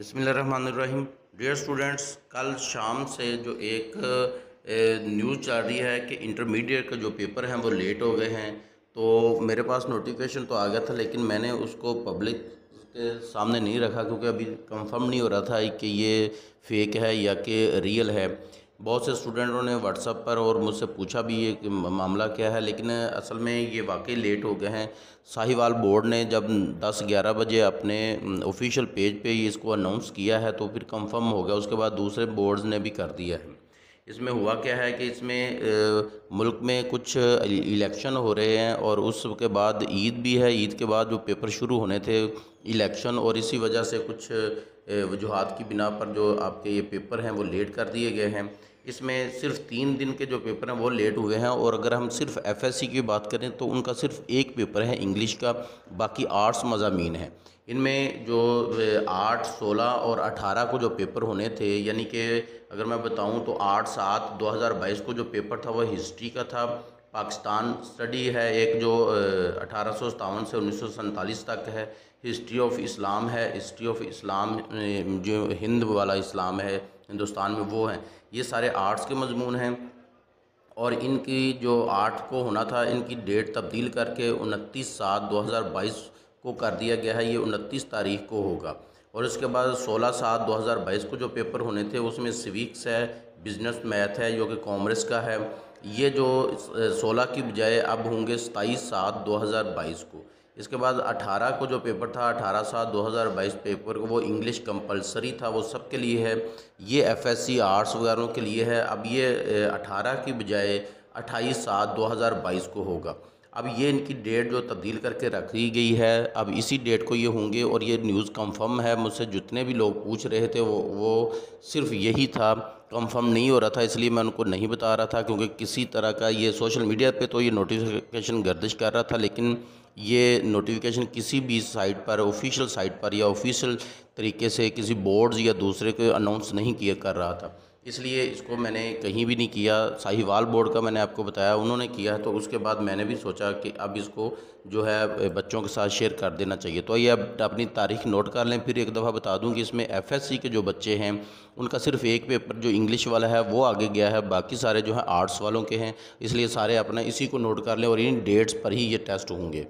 बिस्मिल्लाहिर्रहमानिर्रहीम। Dear students, कल शाम से जो एक न्यूज़ चल रही है कि इंटरमीडिएट का जो पेपर हैं वो लेट हो गए हैं। तो मेरे पास नोटिफिकेशन तो आ गया था, लेकिन मैंने उसको पब्लिक के सामने नहीं रखा क्योंकि अभी कंफर्म नहीं हो रहा था कि ये फेक है या कि रियल है। बहुत से स्टूडेंटों ने व्हाट्सएप पर और मुझसे पूछा भी ये कि मामला क्या है, लेकिन असल में ये वाकई लेट हो गए हैं। साहिवाल बोर्ड ने जब 10-11 बजे अपने ऑफिशियल पेज पे ही इसको अनाउंस किया है तो फिर कंफर्म हो गया। उसके बाद दूसरे बोर्ड्स ने भी कर दिया है। इसमें हुआ क्या है कि इसमें मुल्क में कुछ इलेक्शन हो रहे हैं और उसके बाद ईद भी है। ईद के बाद जो पेपर शुरू होने थे इलेक्शन, और इसी वजह से कुछ वजूहात की बिना पर जो आपके ये पेपर हैं वो लेट कर दिए गए हैं। इसमें सिर्फ 3 दिन के जो पेपर हैं वो लेट हुए हैं। और अगर हम सिर्फ एफएससी की बात करें तो उनका सिर्फ एक पेपर है इंग्लिश का, बाकी आर्ट्स मज़ामीन हैं। इनमें जो 8, 16 और 18 को जो पेपर होने थे, यानी कि अगर मैं बताऊं तो 8/7/2022 को जो पेपर था वह हिस्ट्री का था। पाकिस्तान स्टडी है एक जो 1857 से 1947 तक है। हिस्ट्री ऑफ इस्लाम है, हिस्ट्री ऑफ इस्लाम जो हिंद वाला इस्लाम है हिंदुस्तान में वो है। ये सारे आर्ट्स के मजमून हैं। और इनकी जो 8 को होना था, इनकी डेट तब्दील करके 29/7/2022 को कर दिया गया है। ये 29 तारीख को होगा। और इसके बाद 16/7/2022 को जो पेपर होने थे उसमें सिविक्स है, बिजनेस मैथ है जो कि कॉमर्स का है। ये जो 16 की बजाय अब होंगे 27/7/2022 को। इसके बाद 18 को जो पेपर था 18/7/2022 पेपर को वो इंग्लिश कंपलसरी था, वो सब के लिए है। ये एफएससी आर्ट्स वगैरह के लिए है। अब ये 18 की बजाय 28/7/2022 को होगा। अब ये इनकी डेट जो तब्दील करके रखी गई है, अब इसी डेट को ये होंगे। और ये न्यूज़ कंफर्म है। मुझसे जितने भी लोग पूछ रहे थे वो सिर्फ यही था, कंफर्म नहीं हो रहा था, इसलिए मैं उनको नहीं बता रहा था। क्योंकि किसी तरह का ये सोशल मीडिया पे तो ये नोटिफिकेशन गर्दिश कर रहा था, लेकिन ये नोटिफिकेशन किसी भी साइट पर, ऑफिशियल साइट पर या ऑफिशियल तरीके से किसी बोर्ड्स या दूसरे को अनाउंस नहीं किया कर रहा था। इसलिए इसको मैंने कहीं भी नहीं किया। साहिवाल बोर्ड का मैंने आपको बताया, उन्होंने किया। तो उसके बाद मैंने भी सोचा कि अब इसको जो है बच्चों के साथ शेयर कर देना चाहिए। तो ये अब अपनी तारीख नोट कर लें। फिर एक दफ़ा बता दूं कि इसमें एफएससी के जो बच्चे हैं उनका सिर्फ एक पेपर जो इंग्लिश वाला है वो आगे गया है, बाकी सारे जो है आर्ट्स वालों के हैं। इसलिए सारे अपना इसी को नोट कर लें और इन डेट्स पर ही ये टेस्ट होंगे।